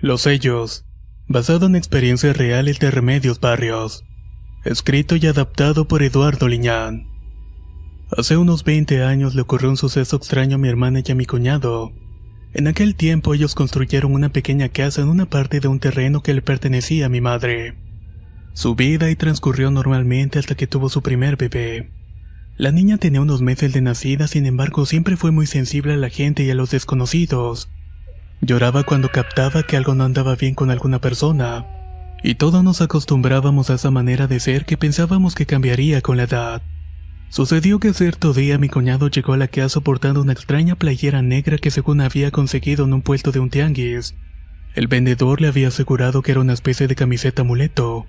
Los sellos, basado en experiencias reales de Remedios Barrios. Escrito y adaptado por Eduardo Liñán. Hace unos 20 años le ocurrió un suceso extraño a mi hermana y a mi cuñado. En aquel tiempo ellos construyeron una pequeña casa en una parte de un terreno que le pertenecía a mi madre. Su vida ahí transcurrió normalmente hasta que tuvo su primer bebé. La niña tenía unos meses de nacida, sin embargo siempre fue muy sensible a la gente y a los desconocidos. Lloraba cuando captaba que algo no andaba bien con alguna persona, y todos nos acostumbrábamos a esa manera de ser que pensábamos que cambiaría con la edad. Sucedió que cierto día mi cuñado llegó a la casa portando una extraña playera negra que según había conseguido en un puesto de un tianguis. El vendedor le había asegurado que era una especie de camiseta amuleto,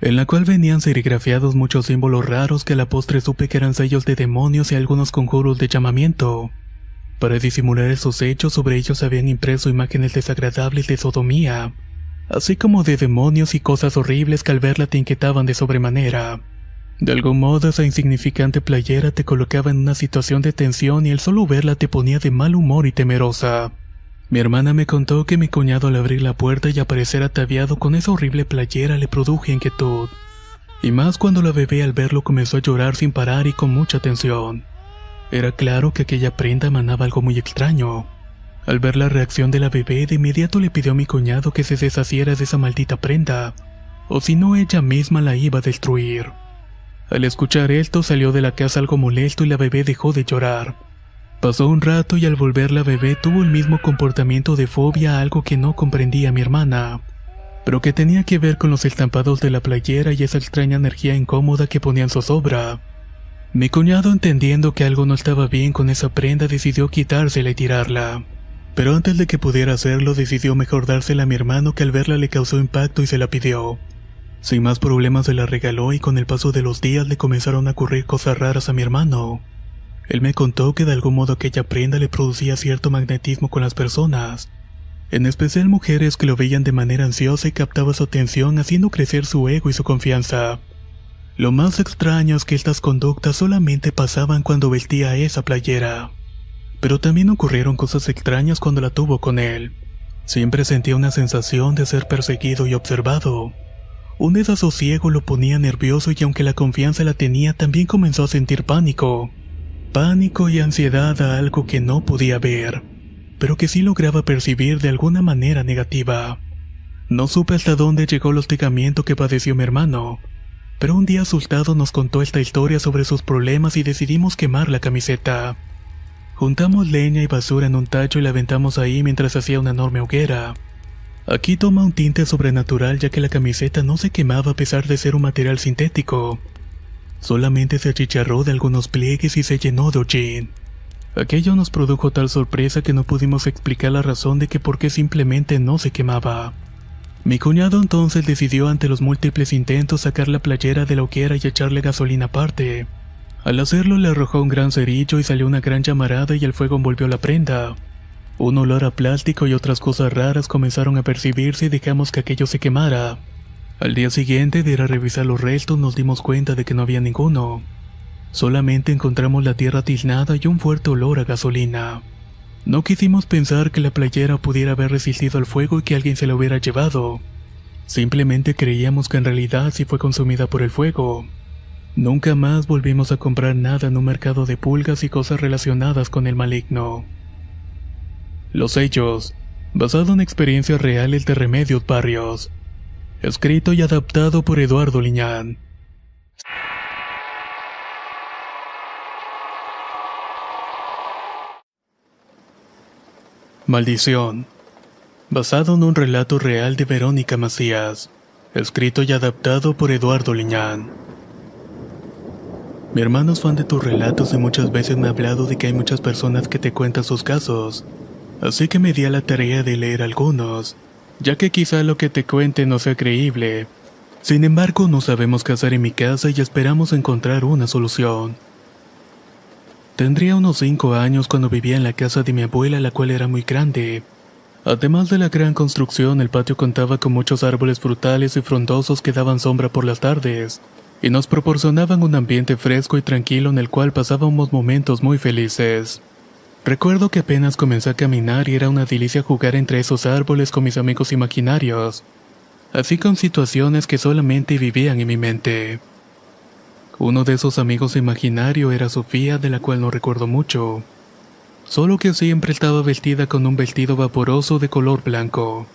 en la cual venían serigrafiados muchos símbolos raros que a la postre supe que eran sellos de demonios y algunos conjuros de llamamiento. Para disimular esos hechos, sobre ellos habían impreso imágenes desagradables de sodomía, así como de demonios y cosas horribles que al verla te inquietaban de sobremanera. De algún modo esa insignificante playera te colocaba en una situación de tensión y el solo verla te ponía de mal humor y temerosa. Mi hermana me contó que mi cuñado al abrir la puerta y aparecer ataviado con esa horrible playera le produjo inquietud, y más cuando la bebé al verlo comenzó a llorar sin parar y con mucha tensión. Era claro que aquella prenda emanaba algo muy extraño. Al ver la reacción de la bebé, de inmediato le pidió a mi cuñado que se deshaciera de esa maldita prenda, o si no ella misma la iba a destruir. Al escuchar esto salió de la casa algo molesto y la bebé dejó de llorar. Pasó un rato y al volver la bebé tuvo el mismo comportamiento de fobia a algo que no comprendía mi hermana, pero que tenía que ver con los estampados de la playera y esa extraña energía incómoda que ponía en zozobra. Mi cuñado, entendiendo que algo no estaba bien con esa prenda, decidió quitársela y tirarla. Pero antes de que pudiera hacerlo, decidió mejor dársela a mi hermano, que al verla le causó impacto y se la pidió. Sin más problemas se la regaló y con el paso de los días le comenzaron a ocurrir cosas raras a mi hermano. Él me contó que de algún modo aquella prenda le producía cierto magnetismo con las personas, en especial mujeres que lo veían de manera ansiosa y captaba su atención, haciendo crecer su ego y su confianza. Lo más extraño es que estas conductas solamente pasaban cuando vestía esa playera. Pero también ocurrieron cosas extrañas cuando la tuvo con él. Siempre sentía una sensación de ser perseguido y observado. Un desasosiego lo ponía nervioso y aunque la confianza la tenía, también comenzó a sentir pánico. Pánico y ansiedad a algo que no podía ver, pero que sí lograba percibir de alguna manera negativa. No supe hasta dónde llegó el hostigamiento que padeció mi hermano, pero un día asustado nos contó esta historia sobre sus problemas y decidimos quemar la camiseta. Juntamos leña y basura en un tacho y la aventamos ahí mientras hacía una enorme hoguera. Aquí toma un tinte sobrenatural ya que la camiseta no se quemaba a pesar de ser un material sintético. Solamente se achicharró de algunos pliegues y se llenó de hollín. Aquello nos produjo tal sorpresa que no pudimos explicar la razón de que por qué simplemente no se quemaba. Mi cuñado entonces decidió ante los múltiples intentos sacar la playera de la hoguera y echarle gasolina aparte. Al hacerlo le arrojó un gran cerillo y salió una gran llamarada y el fuego envolvió la prenda. Un olor a plástico y otras cosas raras comenzaron a percibirse y dejamos que aquello se quemara. Al día siguiente de ir a revisar los restos nos dimos cuenta de que no había ninguno. Solamente encontramos la tierra tiznada y un fuerte olor a gasolina. No quisimos pensar que la playera pudiera haber resistido al fuego y que alguien se la hubiera llevado. Simplemente creíamos que en realidad sí fue consumida por el fuego. Nunca más volvimos a comprar nada en un mercado de pulgas y cosas relacionadas con el maligno. Los sellos, basado en experiencias reales de Remedios Barrios. Escrito y adaptado por Eduardo Liñán. Maldición, basado en un relato real de Verónica Macías, escrito y adaptado por Eduardo Liñán. Mi hermano es fan de tus relatos y muchas veces me ha hablado de que hay muchas personas que te cuentan sus casos, así que me di a la tarea de leer algunos, ya que quizá lo que te cuente no sea creíble. Sin embargo, no sabemos qué hacer en mi casa y esperamos encontrar una solución. Tendría unos 5 años cuando vivía en la casa de mi abuela, la cual era muy grande. Además de la gran construcción, el patio contaba con muchos árboles frutales y frondosos que daban sombra por las tardes, y nos proporcionaban un ambiente fresco y tranquilo en el cual pasábamos momentos muy felices. Recuerdo que apenas comencé a caminar y era una delicia jugar entre esos árboles con mis amigos imaginarios, así con situaciones que solamente vivían en mi mente. Uno de esos amigos imaginarios era Sofía, de la cual no recuerdo mucho, solo que siempre estaba vestida con un vestido vaporoso de color blanco.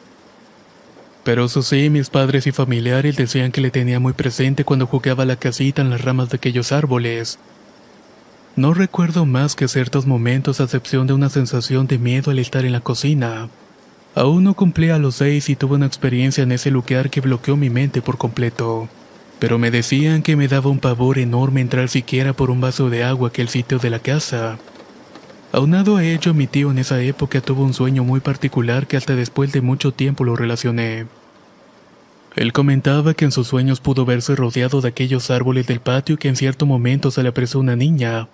Pero eso sí, mis padres y familiares decían que le tenía muy presente cuando jugaba a la casita en las ramas de aquellos árboles. No recuerdo más que ciertos momentos a excepción de una sensación de miedo al estar en la cocina. Aún no cumplía los 6 y tuve una experiencia en ese lugar que bloqueó mi mente por completo. Pero me decían que me daba un pavor enorme entrar siquiera por un vaso de agua a aquel sitio de la casa. Aunado a ello, mi tío en esa época tuvo un sueño muy particular que hasta después de mucho tiempo lo relacioné. Él comentaba que en sus sueños pudo verse rodeado de aquellos árboles del patio y que en cierto momento se le apareció una niña.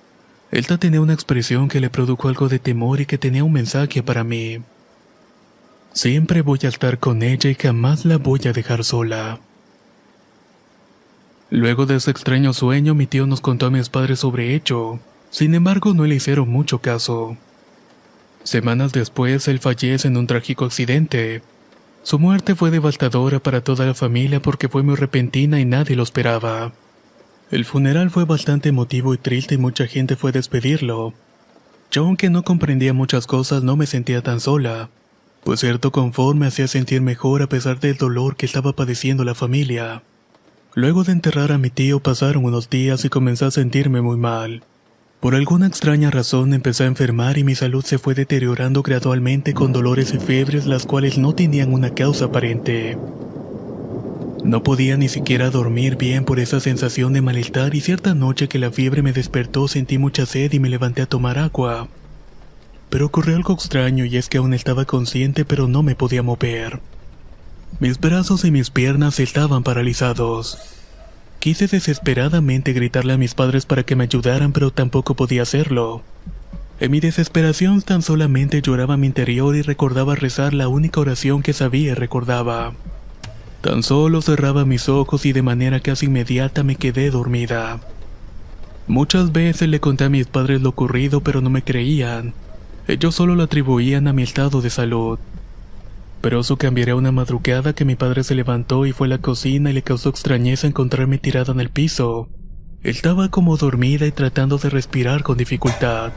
Esta tenía una expresión que le produjo algo de temor y que tenía un mensaje para mí. Siempre voy a estar con ella y jamás la voy a dejar sola. Luego de ese extraño sueño, mi tío nos contó a mis padres sobre ello. Sin embargo, no le hicieron mucho caso. Semanas después, él fallece en un trágico accidente. Su muerte fue devastadora para toda la familia porque fue muy repentina y nadie lo esperaba. El funeral fue bastante emotivo y triste y mucha gente fue a despedirlo. Yo, aunque no comprendía muchas cosas, no me sentía tan sola, pues cierto confort me hacía sentir mejor a pesar del dolor que estaba padeciendo la familia. Luego de enterrar a mi tío pasaron unos días y comencé a sentirme muy mal. Por alguna extraña razón empecé a enfermar y mi salud se fue deteriorando gradualmente con dolores y fiebres las cuales no tenían una causa aparente. No podía ni siquiera dormir bien por esa sensación de malestar y cierta noche que la fiebre me despertó sentí mucha sed y me levanté a tomar agua. Pero ocurrió algo extraño y es que aún estaba consciente pero no me podía mover. Mis brazos y mis piernas estaban paralizados. Quise desesperadamente gritarle a mis padres para que me ayudaran, pero tampoco podía hacerlo. En mi desesperación tan solamente lloraba a mi interior y recordaba rezar la única oración que sabía y recordaba. Tan solo cerraba mis ojos y de manera casi inmediata me quedé dormida. Muchas veces le conté a mis padres lo ocurrido, pero no me creían. Ellos solo lo atribuían a mi estado de salud. Pero eso cambiaría una madrugada que mi padre se levantó y fue a la cocina y le causó extrañeza encontrarme tirada en el piso. Estaba como dormida y tratando de respirar con dificultad.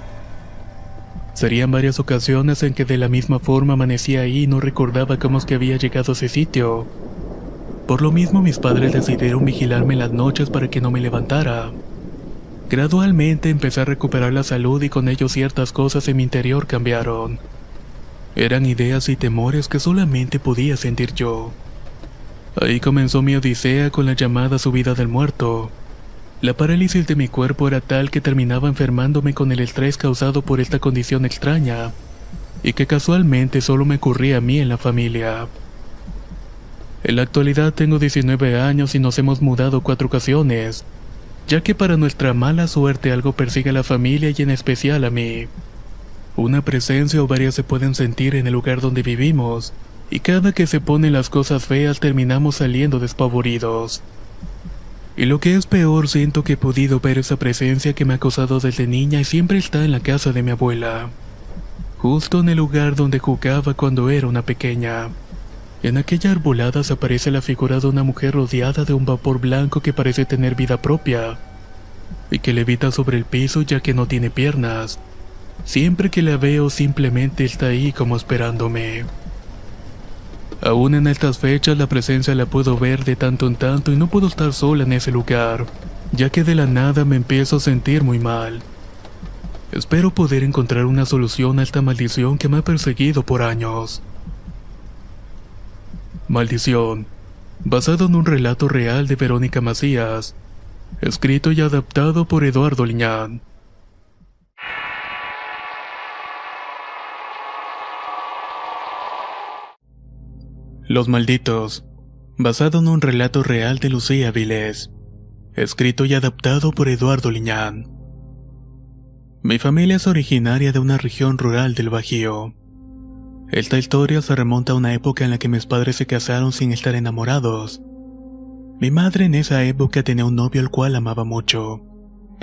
Serían varias ocasiones en que de la misma forma amanecía ahí y no recordaba cómo es que había llegado a ese sitio. Por lo mismo mis padres decidieron vigilarme en las noches para que no me levantara. Gradualmente empecé a recuperar la salud y con ello ciertas cosas en mi interior cambiaron. Eran ideas y temores que solamente podía sentir yo. Ahí comenzó mi odisea con la llamada subida del muerto. La parálisis de mi cuerpo era tal que terminaba enfermándome con el estrés causado por esta condición extraña, y que casualmente solo me ocurría a mí en la familia. En la actualidad tengo 19 años y nos hemos mudado 4 ocasiones, ya que para nuestra mala suerte algo persigue a la familia y en especial a mí. Una presencia o varias se pueden sentir en el lugar donde vivimos, y cada que se ponen las cosas feas terminamos saliendo despavoridos. Y lo que es peor, siento que he podido ver esa presencia que me ha acosado desde niña y siempre está en la casa de mi abuela, justo en el lugar donde jugaba cuando era una pequeña. En aquella arbolada se aparece la figura de una mujer rodeada de un vapor blanco que parece tener vida propia, y que levita sobre el piso ya que no tiene piernas. Siempre que la veo simplemente está ahí como esperándome. Aún en estas fechas la presencia la puedo ver de tanto en tanto y no puedo estar sola en ese lugar, ya que de la nada me empiezo a sentir muy mal. Espero poder encontrar una solución a esta maldición que me ha perseguido por años. Maldición, basado en un relato real de Verónica Macías, escrito y adaptado por Eduardo Liñán. Los Malditos, basado en un relato real de Lucía Vilés, escrito y adaptado por Eduardo Liñán. Mi familia es originaria de una región rural del Bajío. Esta historia se remonta a una época en la que mis padres se casaron sin estar enamorados. Mi madre en esa época tenía un novio al cual amaba mucho,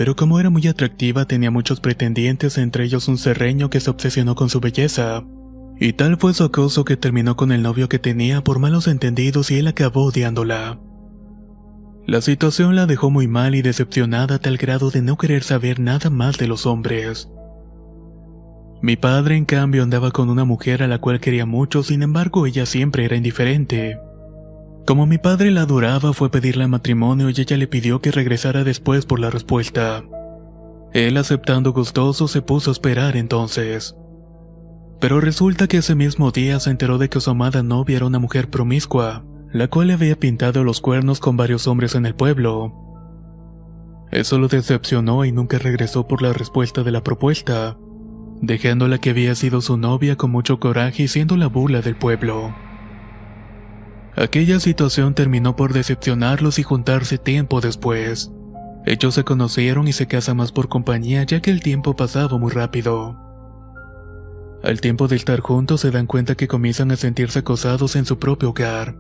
pero como era muy atractiva tenía muchos pretendientes, entre ellos un cerreño que se obsesionó con su belleza. Y tal fue su acoso que terminó con el novio que tenía por malos entendidos y él acabó odiándola. La situación la dejó muy mal y decepcionada a tal grado de no querer saber nada más de los hombres. Mi padre, en cambio, andaba con una mujer a la cual quería mucho, sin embargo ella siempre era indiferente. Como mi padre la adoraba, fue a pedirle matrimonio y ella le pidió que regresara después por la respuesta. Él, aceptando gustoso, se puso a esperar entonces. Pero resulta que ese mismo día se enteró de que su amada novia era una mujer promiscua, la cual le había pintado los cuernos con varios hombres en el pueblo. Eso lo decepcionó y nunca regresó por la respuesta de la propuesta, dejándola que había sido su novia con mucho coraje y siendo la burla del pueblo. Aquella situación terminó por decepcionarlos y juntarse tiempo después. Ellos se conocieron y se casan más por compañía, ya que el tiempo pasaba muy rápido. Al tiempo de estar juntos se dan cuenta que comienzan a sentirse acosados en su propio hogar.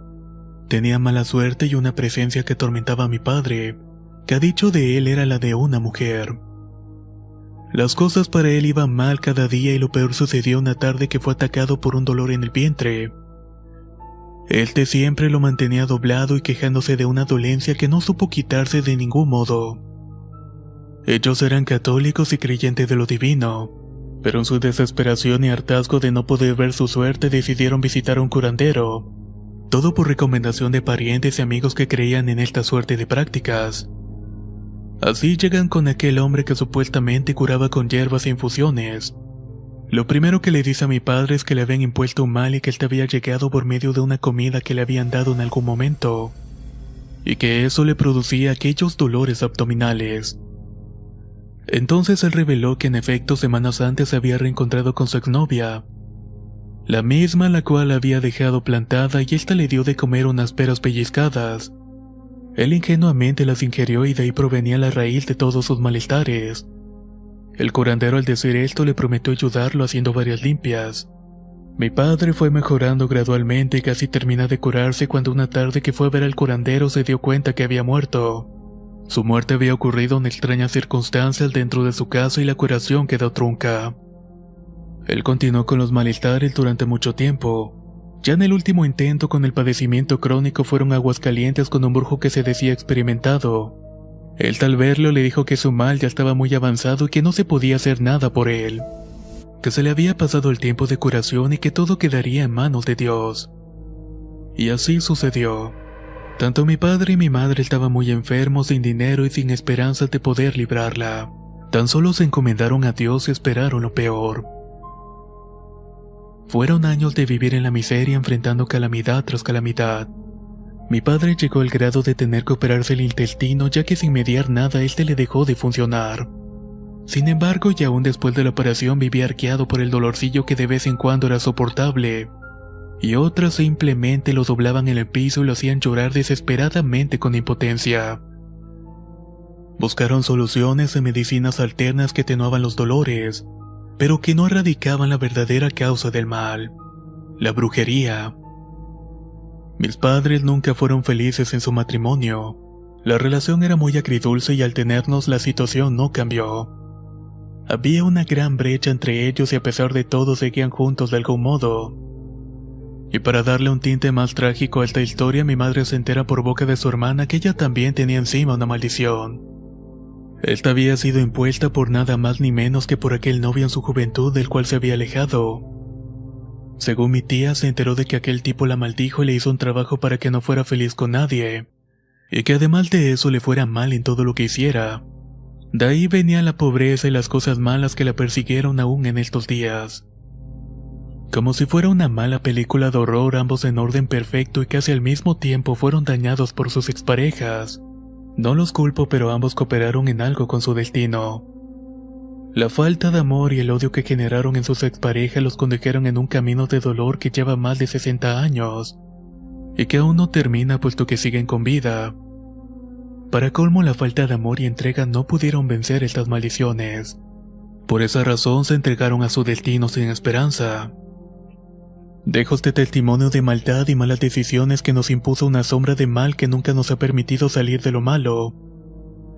Tenía mala suerte y una presencia que atormentaba a mi padre, que a dicho de él era la de una mujer. Las cosas para él iban mal cada día y lo peor sucedió una tarde que fue atacado por un dolor en el vientre. Él de siempre lo mantenía doblado y quejándose de una dolencia que no supo quitarse de ningún modo. Ellos eran católicos y creyentes de lo divino, pero en su desesperación y hartazgo de no poder ver su suerte decidieron visitar a un curandero, todo por recomendación de parientes y amigos que creían en esta suerte de prácticas. Así llegan con aquel hombre que supuestamente curaba con hierbas e infusiones. Lo primero que le dice a mi padre es que le habían impuesto un mal y que él te había llegado por medio de una comida que le habían dado en algún momento, y que eso le producía aquellos dolores abdominales. Entonces él reveló que en efecto semanas antes se había reencontrado con su exnovia, la misma la cual la había dejado plantada, y ésta le dio de comer unas peras pellizcadas. Él ingenuamente las ingirió y de ahí provenía la raíz de todos sus malestares. El curandero, al decir esto, le prometió ayudarlo haciendo varias limpias. Mi padre fue mejorando gradualmente y casi termina de curarse cuando una tarde que fue a ver al curandero se dio cuenta que había muerto. Su muerte había ocurrido en extrañas circunstancias dentro de su casa y la curación quedó trunca. Él continuó con los malestares durante mucho tiempo. Ya en el último intento con el padecimiento crónico fueron aguas calientes con un brujo que se decía experimentado. Él, al verlo, le dijo que su mal ya estaba muy avanzado y que no se podía hacer nada por él, que se le había pasado el tiempo de curación y que todo quedaría en manos de Dios. Y así sucedió. Tanto mi padre y mi madre estaban muy enfermos, sin dinero y sin esperanzas de poder librarla. Tan solo se encomendaron a Dios y esperaron lo peor. Fueron años de vivir en la miseria, enfrentando calamidad tras calamidad. Mi padre llegó al grado de tener que operarse el intestino, ya que sin mediar nada este le dejó de funcionar. Sin embargo, y aún después de la operación vivía arqueado por el dolorcillo que de vez en cuando era soportable, y otras simplemente lo doblaban en el piso y lo hacían llorar desesperadamente con impotencia. Buscaron soluciones en medicinas alternas que atenuaban los dolores, pero que no erradicaban la verdadera causa del mal: la brujería. Mis padres nunca fueron felices en su matrimonio. La relación era muy agridulce y al tenernos la situación no cambió. Había una gran brecha entre ellos y a pesar de todo seguían juntos de algún modo. Y para darle un tinte más trágico a esta historia, mi madre se entera por boca de su hermana que ella también tenía encima una maldición. Esta había sido impuesta por nada más ni menos que por aquel novio en su juventud del cual se había alejado. Según mi tía, se enteró de que aquel tipo la maldijo y le hizo un trabajo para que no fuera feliz con nadie, y que además de eso le fuera mal en todo lo que hiciera. De ahí venía la pobreza y las cosas malas que la persiguieron aún en estos días. Como si fuera una mala película de horror, ambos en orden perfecto y casi al mismo tiempo fueron dañados por sus exparejas. No los culpo, pero ambos cooperaron en algo con su destino. La falta de amor y el odio que generaron en sus exparejas los condujeron en un camino de dolor que lleva más de 60 años, y que aún no termina puesto que siguen con vida. Para colmo, la falta de amor y entrega no pudieron vencer estas maldiciones. Por esa razón se entregaron a su destino sin esperanza. Dejo este testimonio de maldad y malas decisiones que nos impuso una sombra de mal que nunca nos ha permitido salir de lo malo.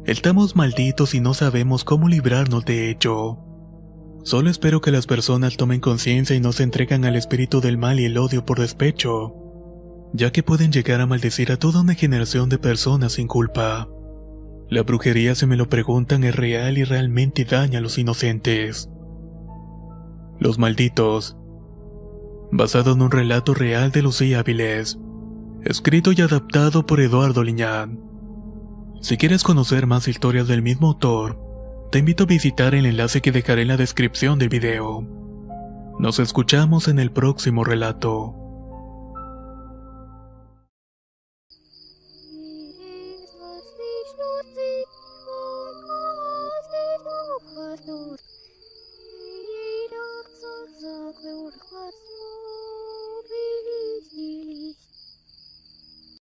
Estamos malditos y no sabemos cómo librarnos de ello. Solo espero que las personas tomen conciencia y no se entregan al espíritu del mal y el odio por despecho, ya que pueden llegar a maldecir a toda una generación de personas sin culpa. La brujería, si me lo preguntan, es real y realmente daña a los inocentes. Los malditos. Basado en un relato real de Lucía Avilés. Escrito y adaptado por Eduardo Liñán. Si quieres conocer más historias del mismo autor, te invito a visitar el enlace que dejaré en la descripción del video. Nos escuchamos en el próximo relato.